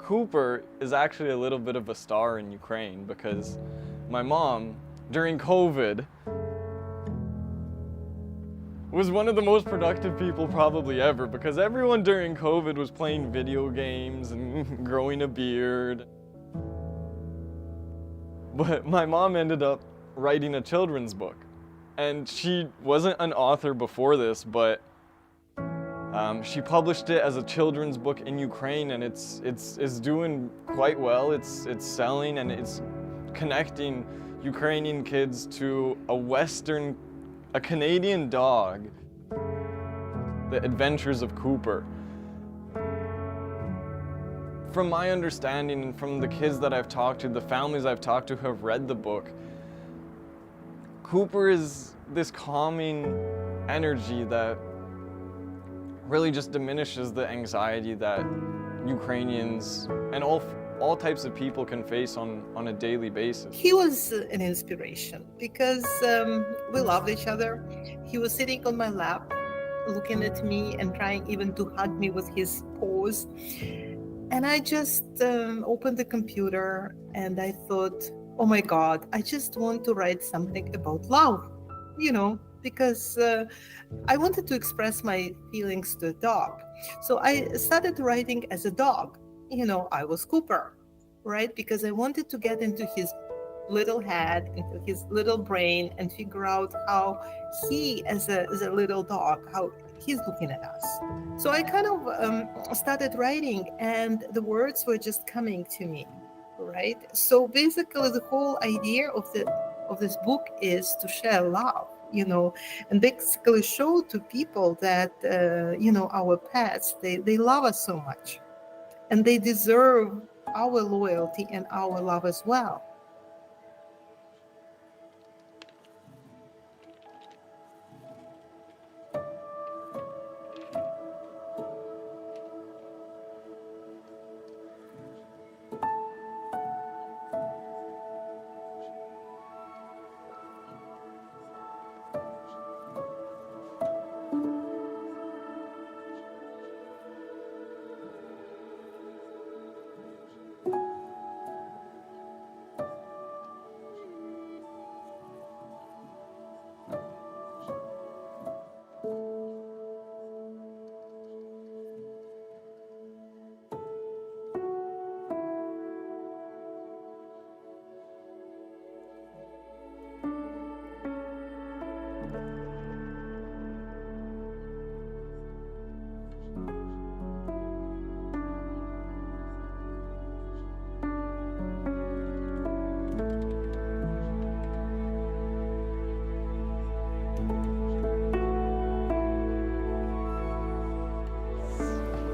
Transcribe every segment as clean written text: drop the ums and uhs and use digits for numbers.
Cooper is actually a little bit of a star in Ukraine because my mom, during COVID, was one of the most productive people probably ever, because everyone during COVID was playing video games and growing a beard. But my mom ended up writing a children's book. And she wasn't an author before this, but she published it as a children's book in Ukraine, and it's doing quite well. It's selling, and it's connecting Ukrainian kids to a Canadian dog. The Adventures of Cooper. From my understanding and from the kids that I've talked to, the families I've talked to who have read the book, Cooper is this calming energy that really just diminishes the anxiety that Ukrainians and all types of people can face on a daily basis. He was an inspiration because we loved each other. He was sitting on my lap, looking at me and trying even to hug me with his paws. And I just opened the computer and I thought, oh my God, I just want to write something about love, because I wanted to express my feelings to a dog. So I started writing as a dog. I was Cooper, right? Because I wanted to get into his little head, into his little brain, and figure out how he, as a little dog, how he's looking at us. So I kind of started writing, and the words were just coming to me, right? So basically, the whole idea of this book is to share love, and basically show to people that our pets, they love us so much, and they deserve our loyalty and our love as well.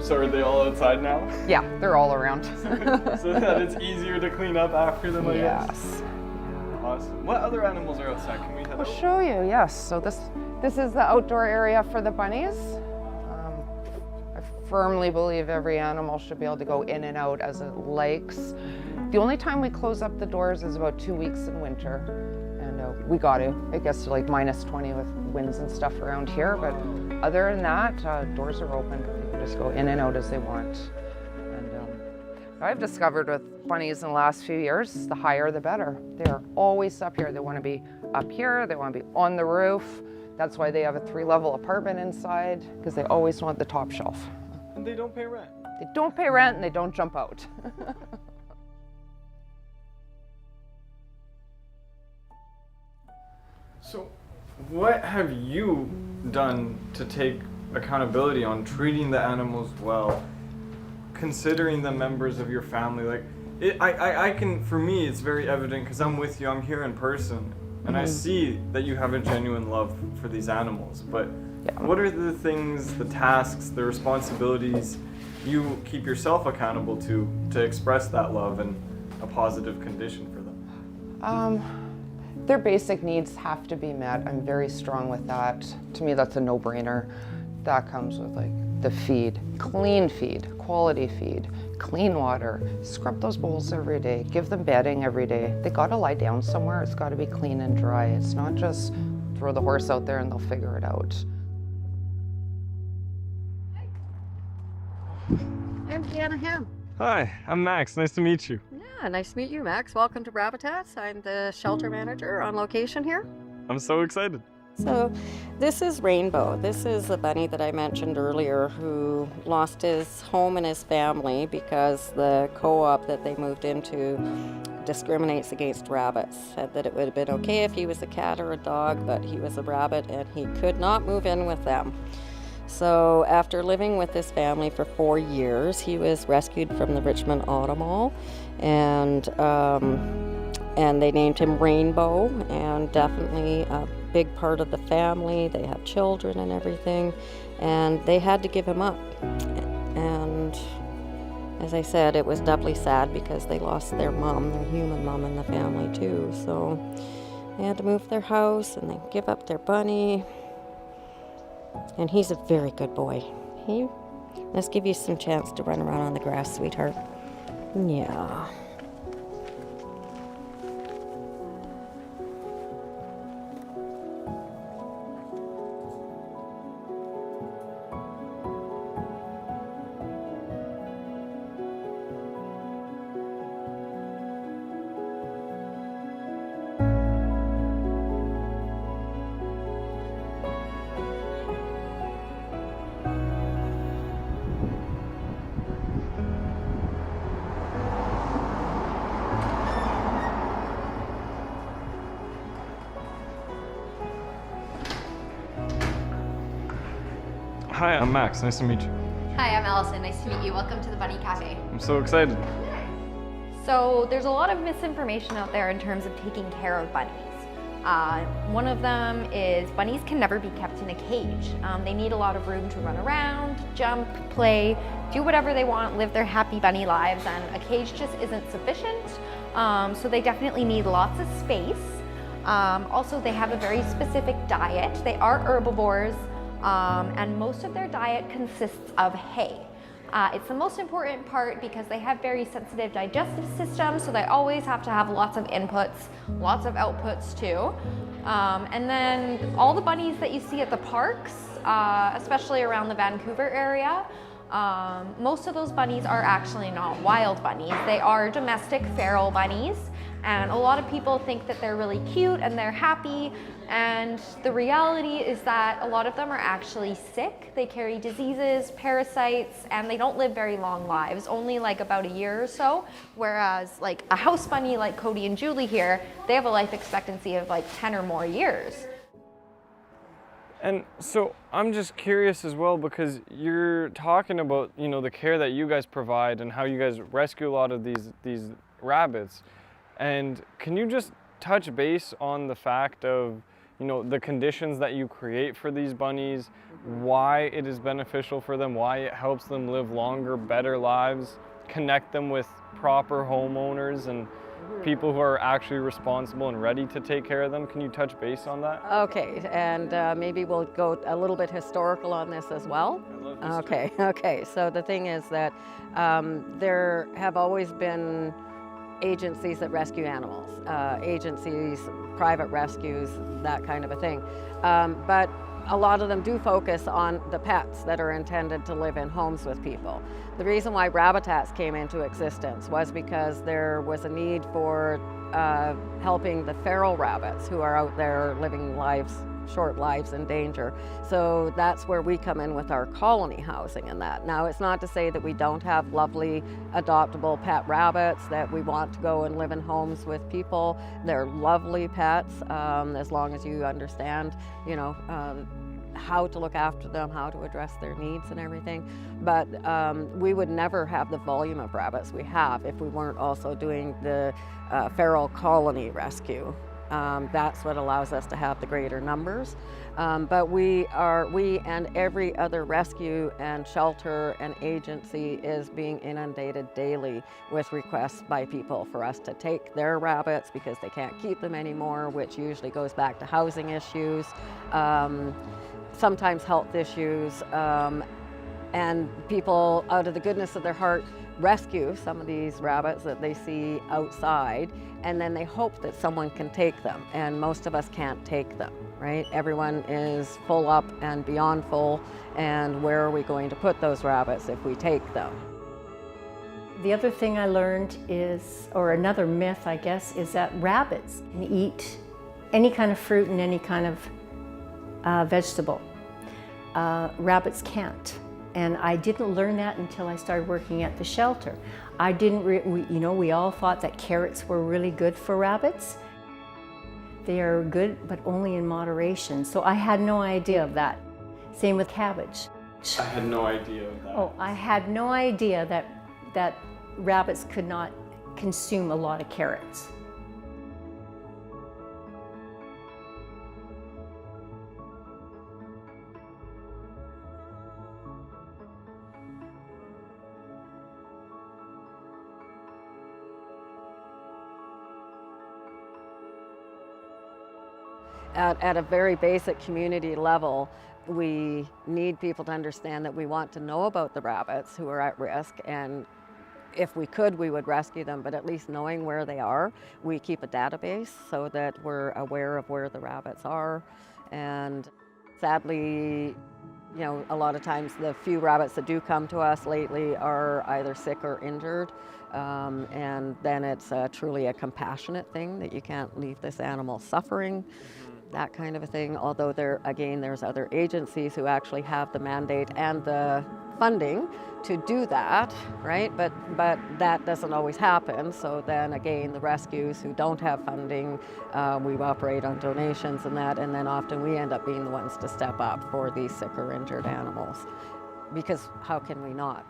So are they all outside now? Yeah, they're all around. So that it's easier to clean up after them, I guess? Yes. Awesome. What other animals are outside? Can we head I'll out? show you, yes. So this is the outdoor area for the bunnies. I firmly believe every animal should be able to go in and out as it likes. The only time we close up the doors is about 2 weeks in winter. And we got to. It gets to like -20 with winds and stuff around here. But other than that, doors are open. People just go in and out as they want. And I've discovered with bunnies in the last few years, the higher the better. They're always up here. They want to be up here. They want to be on the roof. That's why they have a 3-level apartment inside, because they always want the top shelf. And they don't pay rent. They don't pay rent and they don't jump out. So what have you done to take accountability on treating the animals well, considering them members of your family? Like, I can, for me, it's very evident because I'm with you, I'm here in person, and I see that you have a genuine love for these animals. But what are the things, the tasks, the responsibilities you keep yourself accountable to express that love in a positive condition for them? Their basic needs have to be met. I'm very strong with that. To me, that's a no-brainer. That comes with like the feed, clean feed, quality feed, clean water, scrub those bowls every day, give them bedding every day. They gotta lie down somewhere. It's gotta be clean and dry. It's not just throw the horse out there and they'll figure it out. I'm Hannah. Hi, I'm Max. Nice to meet you. Yeah, nice to meet you, Max. Welcome to Rabbitats. I'm the shelter manager on location here. I'm so excited. So this is Rainbow. This is the bunny that I mentioned earlier who lost his home and his family because the co-op that they moved into discriminates against rabbits. Said that it would have been okay if he was a cat or a dog, but he was a rabbit and he could not move in with them. So after living with this family for 4 years, he was rescued from the Richmond Auto Mall, and they named him Rainbow, and definitely a big part of the family. They have children and everything, and they had to give him up. And as I said, it was doubly sad because they lost their mom, their human mom in the family too. So they had to move their house and they give up their bunny. And he's a very good boy. Let's give you some chance to run around on the grass, sweetheart. Yeah. Hi, I'm Max. Nice to meet you. Hi, I'm Allison. Nice to meet you. Welcome to the Bunny Cafe. I'm so excited. So there's a lot of misinformation out there in terms of taking care of bunnies. One of them is bunnies can never be kept in a cage. They need a lot of room to run around, jump, play, do whatever they want, live their happy bunny lives, and a cage just isn't sufficient. So they definitely need lots of space. Also, they have a very specific diet. They are herbivores. And most of their diet consists of hay. It's the most important part because they have very sensitive digestive systems, so they always have to have lots of inputs, lots of outputs too. And then all the bunnies that you see at the parks, especially around the Vancouver area, most of those bunnies are actually not wild bunnies. They are domestic feral bunnies. And a lot of people think that they're really cute and they're happy, and the reality is that a lot of them are actually sick. They carry diseases, parasites, and they don't live very long lives, only like about a year or so, whereas like a house bunny like Cody and Julie here, they have a life expectancy of like 10 or more years. And so I'm just curious as well, because you're talking about, you know, the care that you guys provide and how you guys rescue a lot of these rabbits. And can you just touch base on the fact of, you know, the conditions that you create for these bunnies, why it is beneficial for them, why it helps them live longer, better lives, connect them with proper homeowners and people who are actually responsible and ready to take care of them? Can you touch base on that? Okay, and maybe we'll go a little bit historical on this as well. I love history. Okay. So the thing is that there have always been agencies that rescue animals, agencies, private rescues, that kind of a thing. But a lot of them do focus on the pets that are intended to live in homes with people. The reason why Rabbitats came into existence was because there was a need for helping the feral rabbits who are out there living short lives in danger. So that's where we come in with our colony housing and that. Now, it's not to say that we don't have lovely adoptable pet rabbits that we want to go and live in homes with people. They're lovely pets, as long as you understand, you know, how to look after them, how to address their needs and everything. But we would never have the volume of rabbits we have if we weren't also doing the feral colony rescue. That's what allows us to have the greater numbers. But we and every other rescue and shelter and agency is being inundated daily with requests by people for us to take their rabbits because they can't keep them anymore, which usually goes back to housing issues, sometimes health issues, and people out of the goodness of their heart rescue some of these rabbits that they see outside, and then they hope that someone can take them, and most of us can't take them, right? Everyone is full up and beyond full, and where are we going to put those rabbits if we take them? The other thing I learned is, or another myth I guess, is that rabbits can eat any kind of fruit and any kind of vegetable. Rabbits can't. And I didn't learn that until I started working at the shelter. I didn't, we all thought that carrots were really good for rabbits. They are good, but only in moderation. So I had no idea of that. Same with cabbage. I had no idea of that. Oh, I had no idea that rabbits could not consume a lot of carrots. At a very basic community level, we need people to understand that we want to know about the rabbits who are at risk, and if we could, we would rescue them, but at least knowing where they are, we keep a database so that we're aware of where the rabbits are. And sadly, a lot of times the few rabbits that do come to us lately are either sick or injured. And then it's truly a compassionate thing that you can't leave this animal suffering, that kind of a thing. Although there's other agencies who actually have the mandate and the funding to do that, right? But that doesn't always happen. So then again, the rescues who don't have funding, we operate on donations and that, and then often we end up being the ones to step up for these sick or injured animals. Because how can we not?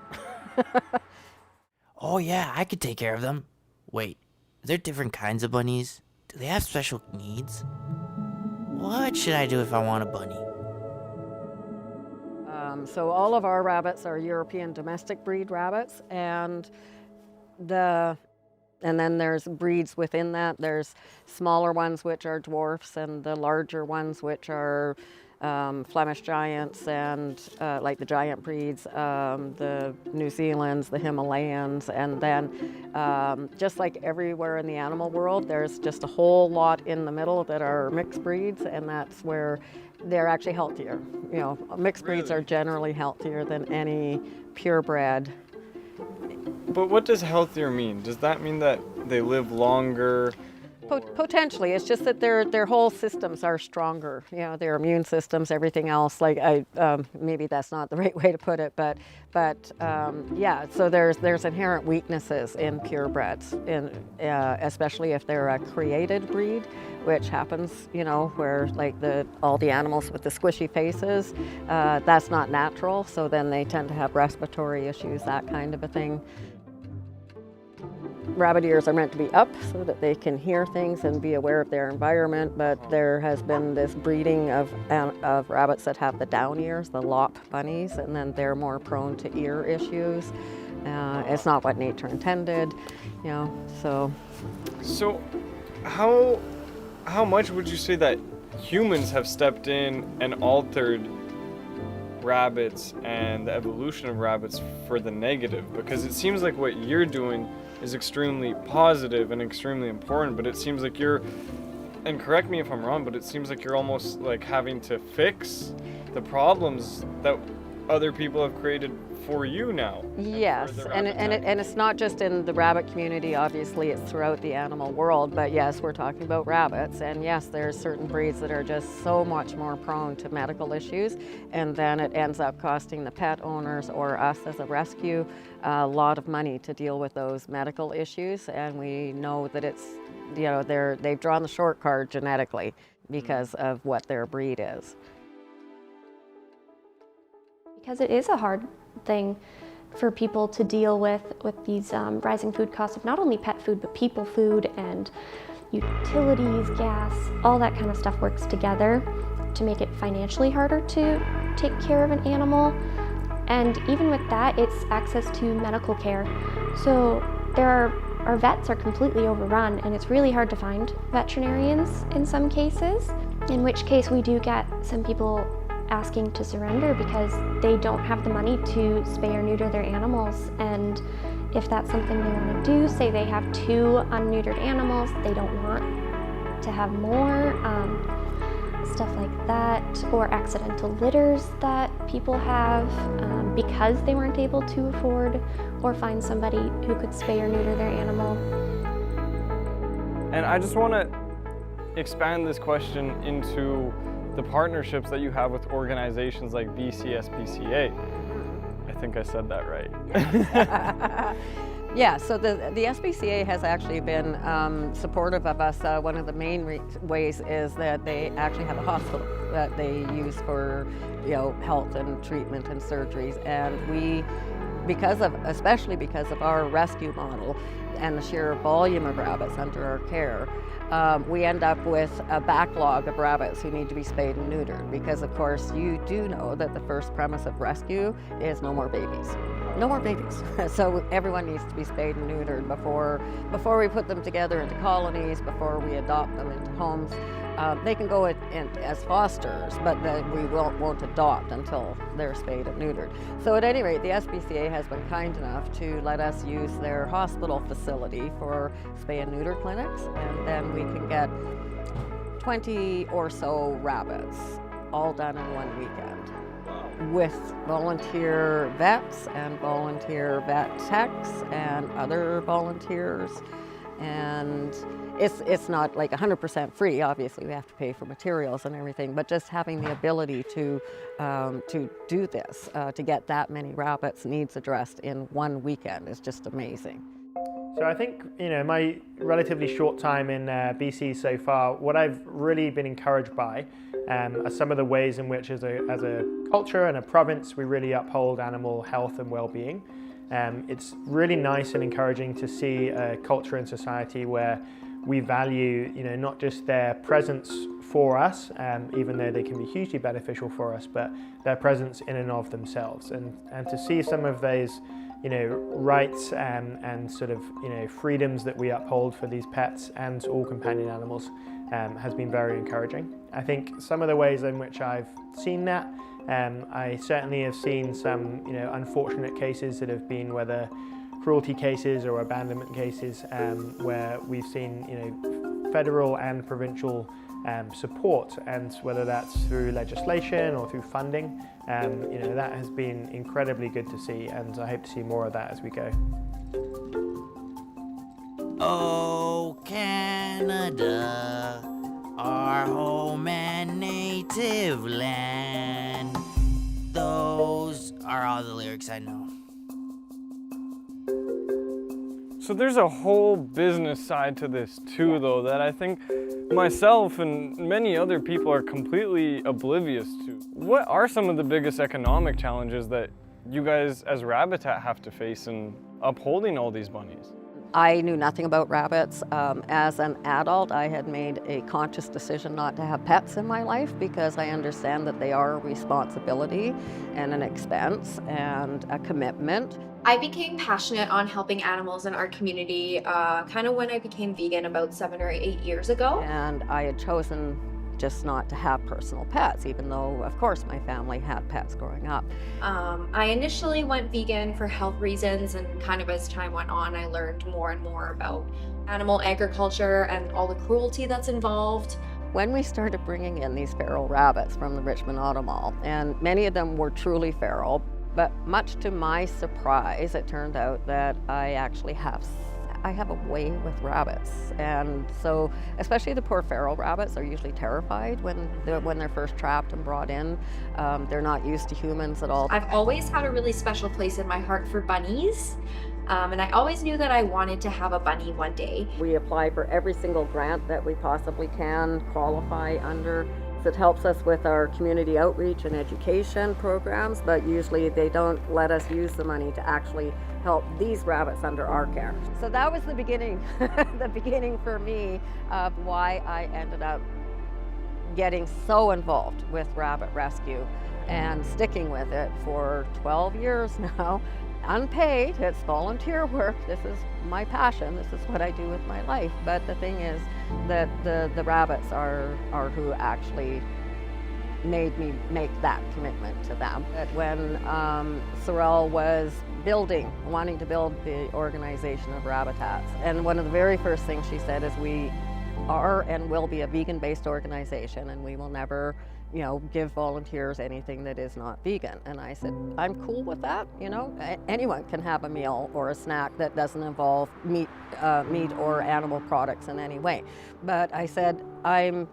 Oh yeah, I could take care of them. Wait, are there different kinds of bunnies? Do they have special needs? What should I do if I want a bunny? So all of our rabbits are European domestic breed rabbits, and then there's breeds within that. There's smaller ones which are dwarfs, and the larger ones which are Flemish giants, and like the giant breeds, the New Zealands, the Himalayans, and then just like everywhere in the animal world, there's just a whole lot in the middle that are mixed breeds, and that's where they're actually healthier. Mixed breeds are generally healthier than any purebred. But what does healthier mean? Does that mean that they live longer? Potentially, it's just that their whole systems are stronger. Their immune systems, everything else. Maybe that's not the right way to put it, but yeah. So there's inherent weaknesses in purebreds, especially if they're a created breed, which happens, where like all the animals with the squishy faces, that's not natural. So then they tend to have respiratory issues, that kind of a thing. Rabbit ears are meant to be up so that they can hear things and be aware of their environment, but there has been this breeding of rabbits that have the down ears, the lop bunnies, and then they're more prone to ear issues. It's not what nature intended, so. So how much would you say that humans have stepped in and altered rabbits and the evolution of rabbits for the negative? Because it seems like what you're doing is extremely positive and extremely important, but it seems like you're, and correct me if I'm wrong, but it seems like you're almost like having to fix the problems that other people have created for you now. Yes, and it's not just in the rabbit community, obviously it's throughout the animal world, but yes, we're talking about rabbits, and yes, there's certain breeds that are just so much more prone to medical issues, and then it ends up costing the pet owners or us as a rescue a lot of money to deal with those medical issues, and we know that it's, they've drawn the short card genetically because of what their breed is. Because it is a hard thing for people to deal with these rising food costs of not only pet food, but people food and utilities, gas, all that kind of stuff works together to make it financially harder to take care of an animal. And even with that, it's access to medical care. So our vets are completely overrun, and it's really hard to find veterinarians in some cases, in which case we do get some people asking to surrender because they don't have the money to spay or neuter their animals. And if that's something they want to do, say they have 2 unneutered animals, they don't want to have more. stuff like that, or accidental litters that people have because they weren't able to afford or find somebody who could spay or neuter their animal. And I just want to expand this question into the partnerships that you have with organizations like BCSPCA. I think I said that right. Yeah, so the SPCA has actually been supportive of us. One of the main ways is that they actually have a hospital that they use for, health and treatment and surgeries. And we, especially because of our rescue model and the sheer volume of rabbits under our care, we end up with a backlog of rabbits who need to be spayed and neutered, because of course you do know that the first premise of rescue is no more babies. No more babies. So everyone needs to be spayed and neutered before we put them together into colonies, before we adopt them into homes. They can go as fosters, but we won't adopt until they're spayed and neutered. So at any rate, the SPCA has been kind enough to let us use their hospital facility for spay and neuter clinics, and then we can get 20 or so rabbits all done in one weekend with volunteer vets and volunteer vet techs and other volunteers. And it's not like 100% free. Obviously, we have to pay for materials and everything, but just having the ability to do this, to get that many rabbits' needs addressed in one weekend is just amazing. So I think, my relatively short time in BC so far, what I've really been encouraged by are some of the ways in which as a culture and a province we really uphold animal health and well-being. It's really nice and encouraging to see a culture and society where we value, not just their presence for us, even though they can be hugely beneficial for us, but their presence in and of themselves. And to see some of those, rights and sort of, freedoms that we uphold for these pets and all companion animals has been very encouraging. I think some of the ways in which I've seen that, I certainly have seen some, unfortunate cases that have been whether cruelty cases or abandonment cases, where we've seen, federal and provincial support, and whether that's through legislation or through funding, that has been incredibly good to see, and I hope to see more of that as we go. Oh, Canada, our home and native land. Those are all the lyrics I know. So there's a whole business side to this too, though, that I think myself and many other people are completely oblivious to. What are some of the biggest economic challenges that you guys as Rabbitat have to face in upholding all these bunnies? I knew nothing about rabbits. As an adult, I had made a conscious decision not to have pets in my life because I understand that they are a responsibility and an expense and a commitment. I became passionate on helping animals in our community kind of when I became vegan about 7 or 8 years ago. And I had chosen just not to have personal pets, even though, of course, my family had pets growing up. I initially went vegan for health reasons, and kind of as time went on, I learned more and more about animal agriculture and all the cruelty that's involved. When we started bringing in these feral rabbits from the Richmond Auto Mall, and many of them were truly feral, but much to my surprise, it turned out that I actually have a way with rabbits. And so, especially the poor feral rabbits are usually terrified when they're first trapped and brought in. They're not used to humans at all. I've always had a really special place in my heart for bunnies. And I always knew that I wanted to have a bunny one day. We apply for every single grant that we possibly can qualify under. It helps us with our community outreach and education programs, but usually they don't let us use the money to actually help these rabbits under our care. So that was the beginning, the beginning for me of why I ended up getting so involved with rabbit rescue and sticking with it for 12 years now. Unpaid, it's volunteer work. This is my passion. This is what I do with my life. But the thing is that the rabbits are who actually made me make that commitment to them. That when Sorrel was wanting to build the organization of Rabbitats, and one of the very first things she said is we are and will be a vegan-based organization, and we will never, you know, give volunteers anything that is not vegan. And I said, I'm cool with that. You know, anyone can have a meal or a snack that doesn't involve meat or animal products in any way. But I said, I'm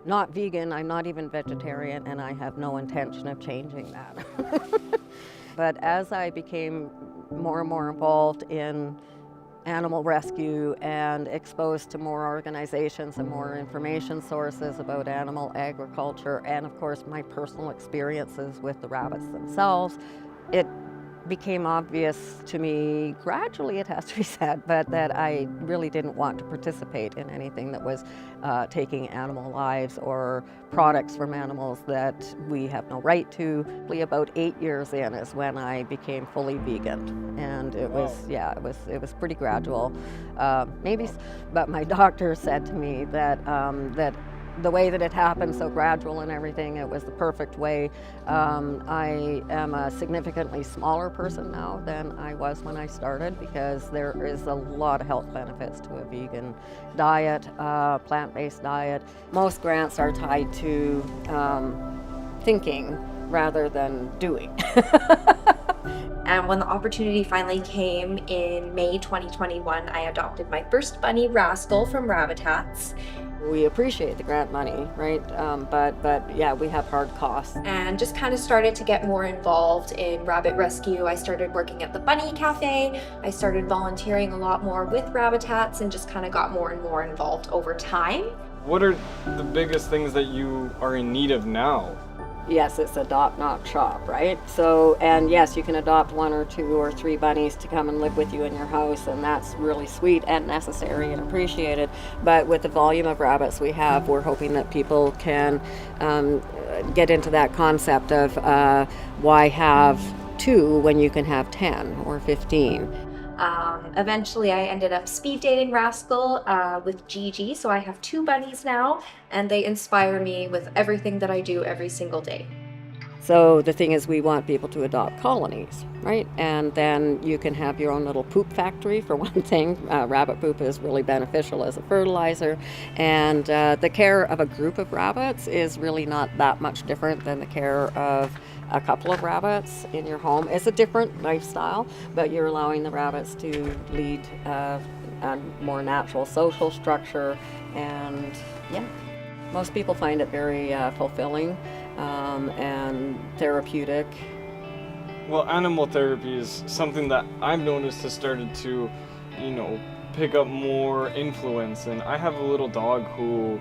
not vegan, I'm not even vegetarian, and I have no intention of changing that. But as I became more and more involved in animal rescue and exposed to more organizations and more information sources about animal agriculture, and of course my personal experiences with the rabbits themselves, it became obvious to me, gradually it has to be said, but that I really didn't want to participate in anything that was taking animal lives or products from animals that we have no right to. About 8 years in is when I became fully vegan, and it was, yeah, it was pretty gradual, maybe. But my doctor said to me that the way that it happened, so gradual and everything, it was the perfect way. I am a significantly smaller person now than I was when I started, because there is a lot of health benefits to a vegan diet, plant-based diet. Most grants are tied to thinking rather than doing. And when the opportunity finally came in May 2021, I adopted my first bunny, Rascal, from Rabbitats. We appreciate the grant money, right? But yeah, we have hard costs. And just kind of started to get more involved in rabbit rescue. I started working at the Bunny Cafe. I started volunteering a lot more with Rabbitats and just kind of got more and more involved over time. What are the biggest things that you are in need of now? Yes, it's adopt, not shop, right? So, and yes, you can adopt 1 or 2 or 3 bunnies to come and live with you in your house, and that's really sweet and necessary and appreciated. But with the volume of rabbits we have, we're hoping that people can get into that concept of why have 2 when you can have 10 or 15. Eventually I ended up speed dating Rascal with Gigi, so I have 2 bunnies now, and they inspire me with everything that I do every single day. So the thing is, we want people to adopt colonies, right? And then you can have your own little poop factory, for one thing. Rabbit poop is really beneficial as a fertilizer, and the care of a group of rabbits is really not that much different than the care of a couple of rabbits in your home. It's a different lifestyle, but you're allowing the rabbits to lead a more natural social structure, and yeah, most people find it very fulfilling and therapeutic. Well, animal therapy is something that I've noticed has started to, you know, pick up more influence, and I have a little dog who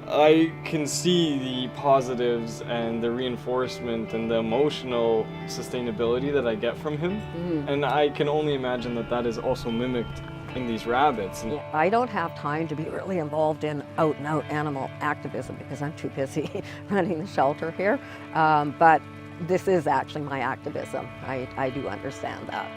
I can see the positives and the reinforcement and the emotional sustainability that I get from him. And I can only imagine that that is also mimicked in these rabbits. Yeah, I don't have time to be really involved in out-and-out animal activism because I'm too busy running the shelter here. But this is actually my activism. I do understand that.